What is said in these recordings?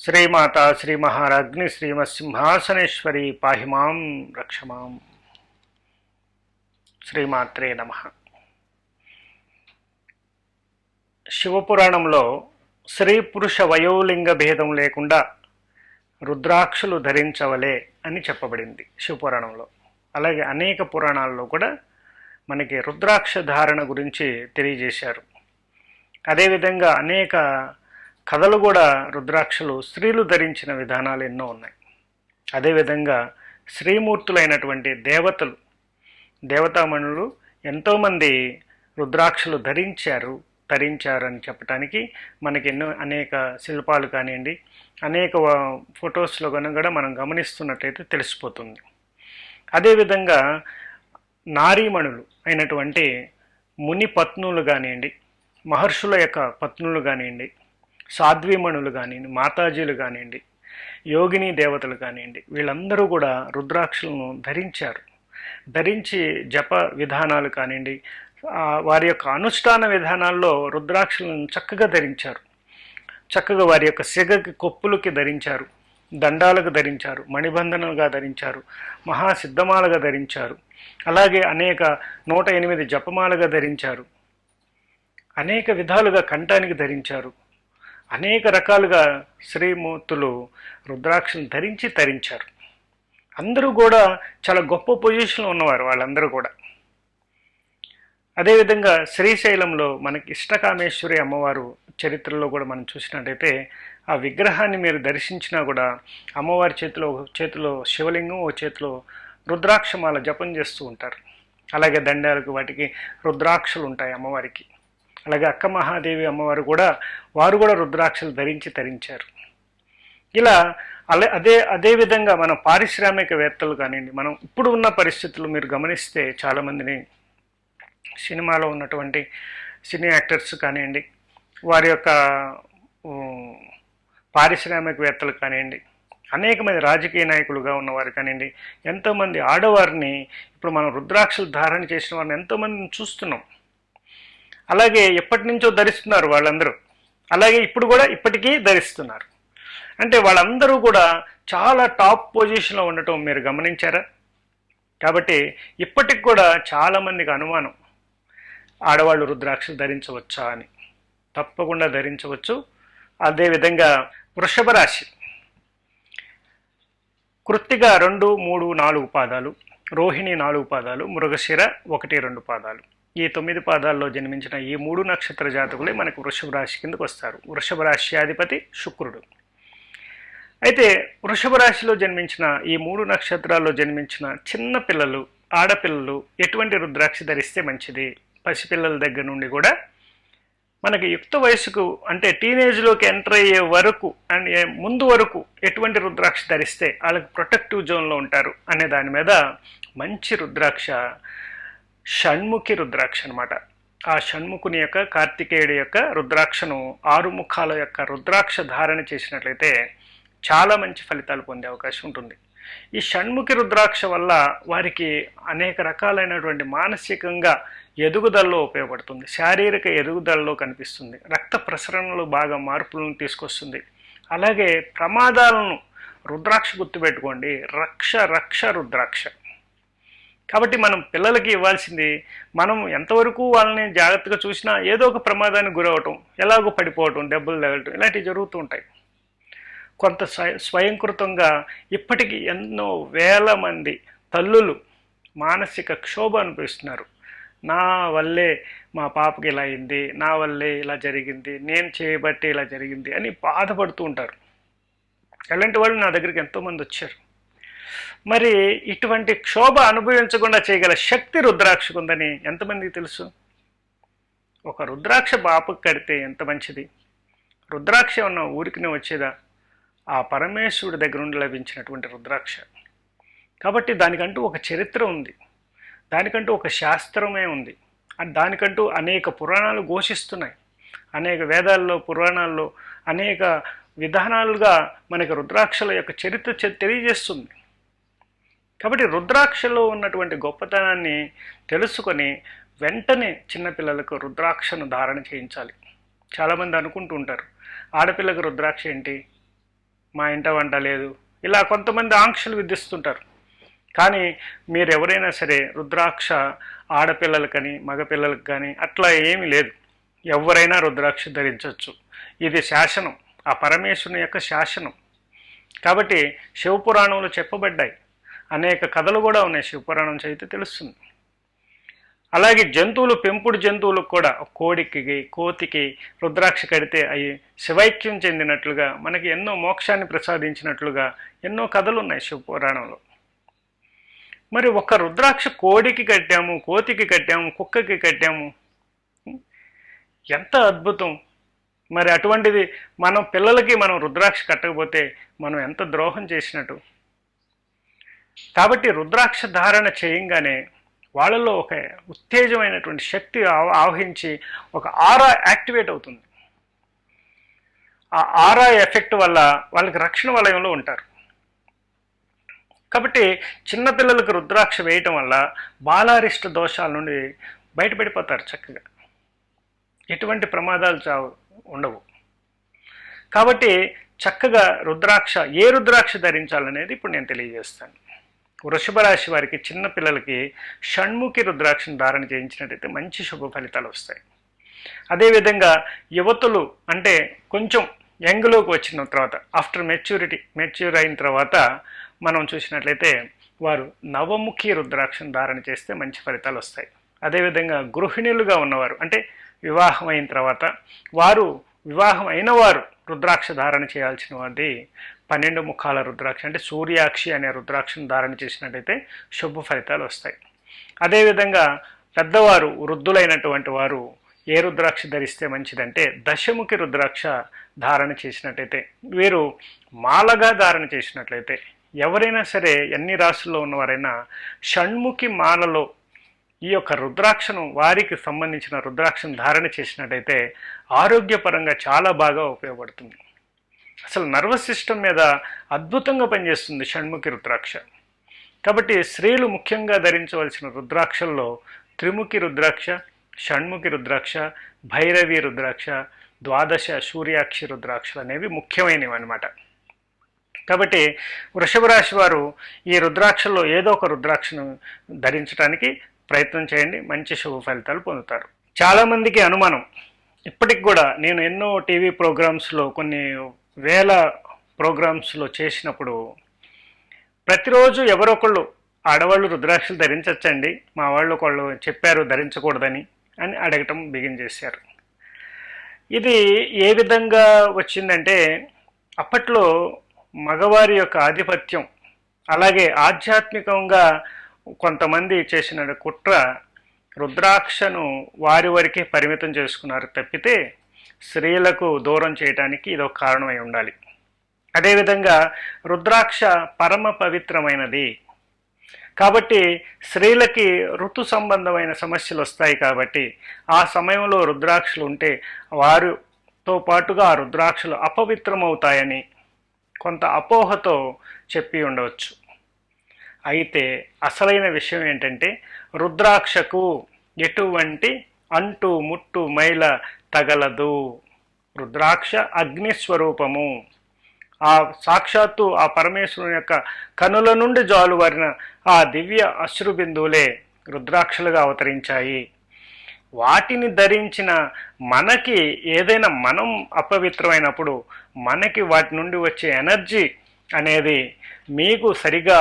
శ్రీమాతా శ్రీ మహారాజ్ఞి శ్రీమత్సింహాసనేశ్వరి పాహిమాం రక్షమాం. శ్రీమాత్రే నమః. శివపురాణంలో స్త్రీ పురుష వయోలింగ భేదం లేకుండా రుద్రాక్షలు ధరించవలే అని చెప్పబడింది శివపురాణంలో. అలాగే అనేక పురాణాల్లో కూడా మనకి రుద్రాక్ష ధారణ గురించి తెలియజేశారు. అదేవిధంగా అనేక కథలు కూడా రుద్రాక్షలు స్త్రీలు ధరించిన విధానాలు ఎన్నో ఉన్నాయి. అదేవిధంగా శ్రీమూర్తులైనటువంటి దేవతామణులు ఎంతోమంది రుద్రాక్షలు ధరించారని చెప్పడానికి మనకి అనేక శిల్పాలు కానివ్వండి, అనేక ఫొటోస్లో కూడా మనం గమనిస్తున్నట్లయితే తెలిసిపోతుంది. అదేవిధంగా నారీమణులు అయినటువంటి ముని పత్నులు కానివ్వండి, మహర్షుల యొక్క పత్నులు కానివ్వండి, సాధ్వీమణులు కానివ్వండి, మాతాజీలు కానివ్వండి, యోగిని దేవతలు కానివ్వండి, వీళ్ళందరూ కూడా రుద్రాక్షలను ధరించి జప విధానాలు కానివ్వండి, వారి యొక్క అనుష్ఠాన విధానాల్లో రుద్రాక్షలను చక్కగా ధరించారు. చక్కగా వారి యొక్క సిగకి కొప్పులకి ధరించారు, దండాలకు ధరించారు, మణిబంధనలుగా ధరించారు, మహాసిద్ధమాలుగా ధరించారు. అలాగే అనేక 108 జపమాలుగా ధరించారు. అనేక విధాలుగా కంఠానికి ధరించారు. అనేక రకాలుగా శ్రీమూర్తులు రుద్రాక్షను తరించారు. అందరూ కూడా చాలా గొప్ప పొజిషన్లో ఉన్నవారు వాళ్ళందరూ కూడా. అదేవిధంగా శ్రీశైలంలో మనకి ఇష్టకామేశ్వరి అమ్మవారు చరిత్రలో కూడా మనం చూసినట్టయితే ఆ విగ్రహాన్ని మీరు దర్శించినా కూడా అమ్మవారి చేతిలో శివలింగం, ఓ చేతిలో రుద్రాక్షమాల జపం చేస్తూ ఉంటారు. అలాగే దండాలకు వాటికి రుద్రాక్షలు ఉంటాయి అమ్మవారికి. అలాగే అక్క మహాదేవి అమ్మవారు వారు కూడా రుద్రాక్షలు తరించారు. ఇలా అదేవిధంగా మన పారిశ్రామికవేత్తలు కానివ్వండి, మనం ఇప్పుడు ఉన్న పరిస్థితులు మీరు గమనిస్తే చాలామందిని సినిమాలో ఉన్నటువంటి సినీ యాక్టర్స్ కానివ్వండి, వారి యొక్క పారిశ్రామికవేత్తలు కానివ్వండి, అనేక మంది రాజకీయ నాయకులుగా ఉన్నవారు కానివ్వండి, ఎంతోమంది ఆడవారిని ఇప్పుడు మనం రుద్రాక్షలు ధారణ చేసిన వారిని ఎంతోమందిని చూస్తున్నాం. అలాగే ఎప్పటి నుంచో ధరిస్తున్నారు వాళ్ళందరూ. అలాగే ఇప్పుడు కూడా ఇప్పటికీ ధరిస్తున్నారు. అంటే వాళ్ళందరూ కూడా చాలా టాప్ పొజిషన్లో ఉండటం మీరు గమనించారా? కాబట్టి ఇప్పటికి కూడా చాలామందికి అనుమానం, ఆడవాళ్ళు రుద్రాక్షలు ధరించవచ్చా అని. తప్పకుండా ధరించవచ్చు. అదేవిధంగా వృషభ రాశి కృత్తిక 2, 3, 4 పాదాలు, రోహిణి 4 పాదాలు, మృగశిర 1, 2 పాదాలు, ఈ 9 పాదాల్లో జన్మించిన ఈ 3 నక్షత్ర జాతకులే మనకు వృషభ రాశి కిందకు వస్తారు. వృషభ రాశ్యాధిపతి శుక్రుడు. అయితే వృషభ రాశిలో జన్మించిన ఈ 3 నక్షత్రాల్లో జన్మించిన చిన్న పిల్లలు, ఆడపిల్లలు ఎటువంటి రుద్రాక్ష ధరిస్తే మంచిది? పసిపిల్లల దగ్గర నుండి కూడా మనకి యుక్త వయసుకు అంటే టీనేజ్లోకి ఎంటర్ అయ్యే వరకు అండ్ ముందు వరకు ఎటువంటి రుద్రాక్ష ధరిస్తే వాళ్ళకి ప్రొటెక్టివ్ జోన్లో ఉంటారు అనే దాని మీద మంచి రుద్రాక్ష షణ్ముఖి రుద్రాక్ష అనమాట. ఆ షణ్ముఖుని యొక్క, కార్తికేయుడి యొక్క రుద్రాక్షను 6 ముఖాల యొక్క రుద్రాక్ష ధారణ చేసినట్లయితే చాలా మంచి ఫలితాలు పొందే అవకాశం ఉంటుంది. ఈ షణ్ముఖి రుద్రాక్ష వల్ల వారికి అనేక రకాలైనటువంటి మానసికంగా ఎదుగుదలలో ఉపయోగపడుతుంది, శారీరక ఎదుగుదలలో కనిపిస్తుంది, రక్త ప్రసరణలో బాగా మార్పులను తీసుకొస్తుంది. అలాగే ప్రమాదాలను రుద్రాక్ష గుర్తుపెట్టుకోండి, రక్ష రుద్రాక్ష. కాబట్టి మనం పిల్లలకి ఇవ్వాల్సింది, మనం ఎంతవరకు వాళ్ళని జాగ్రత్తగా చూసినా ఏదో ఒక ప్రమాదానికి గురవటం, ఎలాగో పడిపోవటం, దెబ్బలు తగలటం ఇలాంటివి జరుగుతూ ఉంటాయి. కొంత స్వయంకృతంగా ఇప్పటికీ ఎన్నో వేల మంది తల్లులు మానసిక క్షోభ అనుభవిస్తున్నారు. నా వల్లే మా పాపకి ఇలా అయింది, నా వల్లే ఇలా జరిగింది, నేను చేయబట్టి ఇలా జరిగింది అని బాధపడుతూ ఉంటారు. అలాంటి వాళ్ళు నా దగ్గరికి ఎంతోమంది వచ్చారు. మరి ఇటువంటి క్షోభ అనుభవించకుండా చేయగల శక్తి రుద్రాక్షకు ఉందని ఎంతమందికి తెలుసు? ఒక రుద్రాక్ష బాపకు కడితే ఎంత మంచిది. రుద్రాక్ష ఉన్న ఊరికినే వచ్చేదా? ఆ పరమేశ్వరుడి దగ్గర నుండి లభించినటువంటి రుద్రాక్ష. కాబట్టి దానికంటూ ఒక చరిత్ర ఉంది, దానికంటూ ఒక శాస్త్రమే ఉంది, దానికంటూ అనేక పురాణాలు ఘోషిస్తున్నాయి. అనేక వేదాల్లో, పురాణాల్లో అనేక విధానాలుగా మనకి రుద్రాక్షల యొక్క చరిత్ర తెలియజేస్తుంది. కాబట్టి రుద్రాక్షలో ఉన్నటువంటి గొప్పతనాన్ని తెలుసుకొని వెంటనే చిన్నపిల్లలకు రుద్రాక్షను ధారణ చేయించాలి. చాలామంది అనుకుంటూ ఉంటారు, ఆడపిల్లకు రుద్రాక్ష ఏంటి, మా ఇంట వంట లేదు, ఇలా కొంతమంది ఆంక్షలు విధిస్తుంటారు. కానీ మీరు ఎవరైనా సరే రుద్రాక్ష ఆడపిల్లలకని మగపిల్లలకు కానీ అట్లా ఏమీ లేదు. ఎవరైనా రుద్రాక్ష ధరించవచ్చు. ఇది శాసనం, ఆ పరమేశ్వరుని యొక్క శాసనం. కాబట్టి శివపురాణంలో చెప్పబడ్డాయి, అనేక కథలు కూడా ఉన్నాయి, శివపురాణం చదివితే తెలుస్తుంది. అలాగే జంతువులు, పెంపుడు జంతువులకు కూడా కోడికి కోతికి రుద్రాక్ష కడితే అవి శివైక్యం చెందినట్లుగా, మనకి ఎన్నో మోక్షాన్ని ప్రసాదించినట్లుగా ఎన్నో కథలు ఉన్నాయి శివపురాణంలో. మరి ఒక రుద్రాక్ష కోడికి కట్టాము, కోతికి కట్టాము, కుక్కకి కట్టాము, ఎంత అద్భుతం. మరి అటువంటిది మనం పిల్లలకి మనం రుద్రాక్ష కట్టకపోతే మనం ఎంత ద్రోహం చేసినట్టు. కాబట్టి రుద్రాక్ష ధారణ చేయంగానే వాళ్ళలో ఒక ఉత్తేజమైనటువంటి శక్తి ఆవహించి ఒక ఆరా యాక్టివేట్ అవుతుంది. ఆ ఆరా ఎఫెక్ట్ వల్ల వాళ్ళకి రక్షణ వలయంలో ఉంటారు. కాబట్టి చిన్నపిల్లలకు రుద్రాక్ష వేయటం వల్ల బాలారిష్ట దోషాల నుండి బయటపడిపోతారు చక్కగా, ఎటువంటి ప్రమాదాలు ఉండవు. కాబట్టి చక్కగా రుద్రాక్ష, ఏ రుద్రాక్ష ధరించాలనేది ఇప్పుడు నేను తెలియజేస్తాను. వృషభ రాశి వారికి, చిన్నపిల్లలకి షణ్ముఖి రుద్రాక్షను ధారణ చేయించినట్టయితే మంచి శుభ ఫలితాలు వస్తాయి. అదేవిధంగా యువతులు అంటే కొంచెం యంగ్లోకి వచ్చిన తర్వాత, ఆఫ్టర్ మెచ్యూర్ అయిన తర్వాత మనం చూసినట్లయితే వారు నవముఖి రుద్రాక్షను ధారణ చేస్తే మంచి ఫలితాలు వస్తాయి. అదేవిధంగా గృహిణులుగా ఉన్నవారు అంటే వివాహం అయిన తర్వాత వారు, వివాహం అయిన వారు రుద్రాక్ష ధారణ చేయాల్సిన వారి 12 ముఖాల రుద్రాక్ష అంటే సూర్యాక్షి అనే రుద్రాక్షను ధారణ చేసినట్టయితే శుభ ఫలితాలు వస్తాయి. అదేవిధంగా పెద్దవారు, వృద్ధులైనటువంటి వారు ఏ రుద్రాక్ష ధరిస్తే మంచిదంటే దశముఖి రుద్రాక్ష ధారణ చేసినట్టయితే, వీరు మాలగా ధారణ చేసినట్లయితే, ఎవరైనా సరే ఎన్ని రాశుల్లో ఉన్నవారైనా షణ్ముఖి మాలలో ఈ యొక్క రుద్రాక్షను, వారికి సంబంధించిన రుద్రాక్షను ధారణ చేసినట్టయితే ఆరోగ్యపరంగా చాలా బాగా ఉపయోగపడుతుంది. అసలు నర్వస్ సిస్టమ్ మీద అద్భుతంగా పనిచేస్తుంది షణ్ముఖి రుద్రాక్ష. కాబట్టి స్త్రీలు ముఖ్యంగా ధరించవలసిన రుద్రాక్షల్లో త్రిముఖి రుద్రాక్ష, షణ్ముఖి రుద్రాక్ష, భైరవి రుద్రాక్ష, ద్వాదశ సూర్యాక్షి రుద్రాక్షలు అనేవి ముఖ్యమైనవి అన్నమాట. కాబట్టి వృషభ రాశి వారు ఈ రుద్రాక్షల్లో ఏదో ఒక రుద్రాక్షను ధరించడానికి ప్రయత్నం చేయండి, మంచి శుభ ఫలితాలు పొందుతారు. చాలామందికి అనుమానం, ఇప్పటికి కూడా నేను ఎన్నో టీవీ ప్రోగ్రామ్స్లో, కొన్ని వేల ప్రోగ్రామ్స్లో చేసినప్పుడు ప్రతిరోజు ఎవరొకళ్ళు ఆడవాళ్ళు రుద్రాక్షలు ధరించవచ్చండి, మా వాళ్ళు ఒకళ్ళు చెప్పారు ధరించకూడదని అని అడగటం బిగిన్ చేశారు. ఇది ఏ విధంగా వచ్చిందంటే, అప్పట్లో మగవారి యొక్క ఆధిపత్యం, అలాగే ఆధ్యాత్మికంగా కొంతమంది చేసిన కుట్ర రుద్రాక్షను వారి వరకే పరిమితం చేసుకున్నారు తప్పితే స్త్రీలకు దూరం చేయడానికి ఇదొక కారణమై ఉండాలి. అదేవిధంగా రుద్రాక్ష పరమ పవిత్రమైనది కాబట్టి స్త్రీలకి ఋతు సంబంధమైన సమస్యలు వస్తాయి. కాబట్టి ఆ సమయంలో రుద్రాక్షలు ఉంటే వారితో పాటుగా ఆ రుద్రాక్షలు అపవిత్రమవుతాయని కొంత అపోహతో చెప్పి ఉండవచ్చు. అయితే అసలైన విషయం ఏంటంటే, రుద్రాక్షకు ఎటువంటి అంటు ముట్టు మైల తగలదు. రుద్రాక్ష అగ్నిస్వరూపము. ఆ సాక్షాత్తు ఆ పరమేశ్వరుని యొక్క కనుల నుండి జాలువారిన ఆ దివ్య అశ్రుబిందువులే రుద్రాక్షలుగా అవతరించాయి. వాటిని ధరించిన మనకి ఏదైనా మనం అపవిత్రమైనప్పుడు మనకి వాటి నుండి వచ్చే ఎనర్జీ అనేది మీకు సరిగా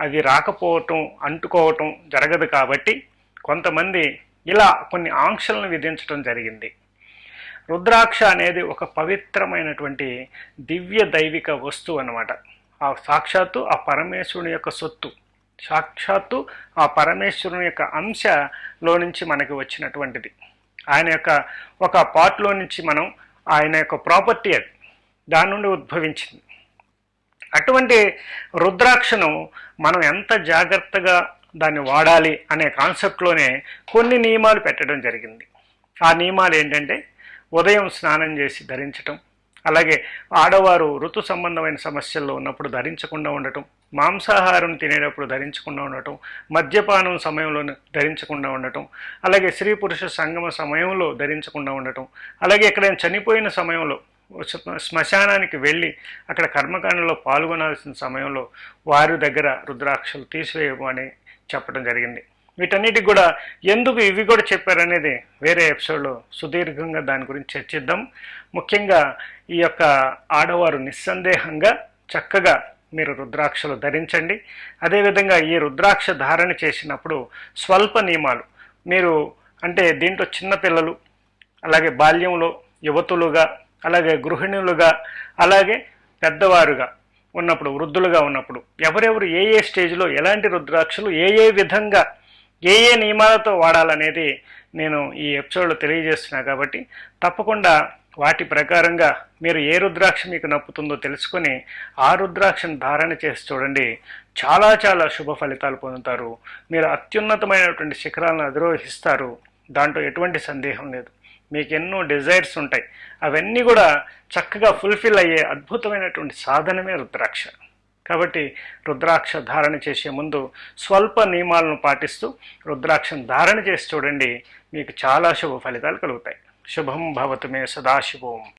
అది రాకపోవటం, అంటుకోవటం జరగదు. కాబట్టి కొంతమంది ఇలా కొన్ని ఆంక్షలను విధించడం జరిగింది. రుద్రాక్ష అనేది ఒక పవిత్రమైనటువంటి దివ్య దైవిక వస్తువు అన్నమాట. ఆ సాక్షాత్తు ఆ పరమేశ్వరుని యొక్క సొత్తు, సాక్షాత్తు ఆ పరమేశ్వరుని యొక్క అంశలో నుంచి మనకి వచ్చినటువంటిది. ఆయన యొక్క ఒక పార్ట్లో నుంచి మనం, ఆయన యొక్క ప్రాపర్టీ అది, దాని నుండి ఉద్భవించింది. అటువంటి రుద్రాక్షను మనం ఎంత జాగ్రత్తగా దాన్ని వాడాలి అనే కాన్సెప్ట్లోనే కొన్ని నియమాలు పెట్టడం జరిగింది. ఆ నియమాలు ఏంటంటే, ఉదయం స్నానం చేసి ధరించటం, అలాగే ఆడవారు ఋతు సంబంధమైన సమస్యల్లో ఉన్నప్పుడు ధరించకుండా ఉండటం, మాంసాహారం తినేటప్పుడు ధరించకుండా ఉండటం, మద్యపానం సమయంలో ధరించకుండా ఉండటం, అలాగే స్త్రీ పురుష సంగమ సమయంలో ధరించకుండా ఉండటం, అలాగే ఎక్కడైనా చనిపోయిన సమయంలో శ్మశానానికి వెళ్ళి అక్కడ కర్మకాండలో పాల్గొనాల్సిన సమయంలో వారి దగ్గర రుద్రాక్షలు తీసివేయమని చెప్పడం జరిగింది. వీటన్నిటికి కూడా ఎందుకు ఇవి కూడా చెప్పారనేది వేరే ఎపిసోడ్లో సుదీర్ఘంగా దాని గురించి చర్చిద్దాం. ముఖ్యంగా ఈ యొక్క ఆడవారు నిస్సందేహంగా చక్కగా మీరు రుద్రాక్షలు ధరించండి. అదేవిధంగా ఈ రుద్రాక్ష ధారణ చేసినప్పుడు స్వల్ప నియమాలు మీరు అంటే దీంట్లో చిన్నపిల్లలు, అలాగే బాల్యంలో యువతులుగా, అలాగే గృహిణులుగా, అలాగే పెద్దవారుగా ఉన్నప్పుడు, వృద్ధులుగా ఉన్నప్పుడు ఎవరెవరు ఏ ఏ స్టేజ్లో ఎలాంటి రుద్రాక్షలు ఏ విధంగా ఏ నియమాలతో వాడాలనేది నేను ఈ ఎపిసోడ్లో తెలియజేస్తున్నా. కాబట్టి తప్పకుండా వాటి ప్రకారంగా మీరు ఏ రుద్రాక్ష మీకు నప్పుతుందో తెలుసుకొని ఆ రుద్రాక్షను ధారణ చేసి చూడండి. చాలా చాలా శుభ ఫలితాలు పొందుతారు. మీరు అత్యున్నతమైనటువంటి శిఖరాలను అధిరోహిస్తారు. దాంట్లో ఎటువంటి సందేహం లేదు. మీకు ఎన్నో డిజైర్స్ ఉంటాయి, అవన్నీ కూడా చక్కగా ఫుల్ఫిల్ అయ్యే అద్భుతమైనటువంటి సాధనమే రుద్రాక్ష. కాబట్టి రుద్రాక్ష ధారణ చేసే ముందు స్వల్ప నియమాలను పాటిస్తూ రుద్రాక్షను ధారణ చేసి చూడండి. మీకు చాలా శుభ ఫలితాలు కలుగుతాయి. శుభం భవతు మే సదాశివోం.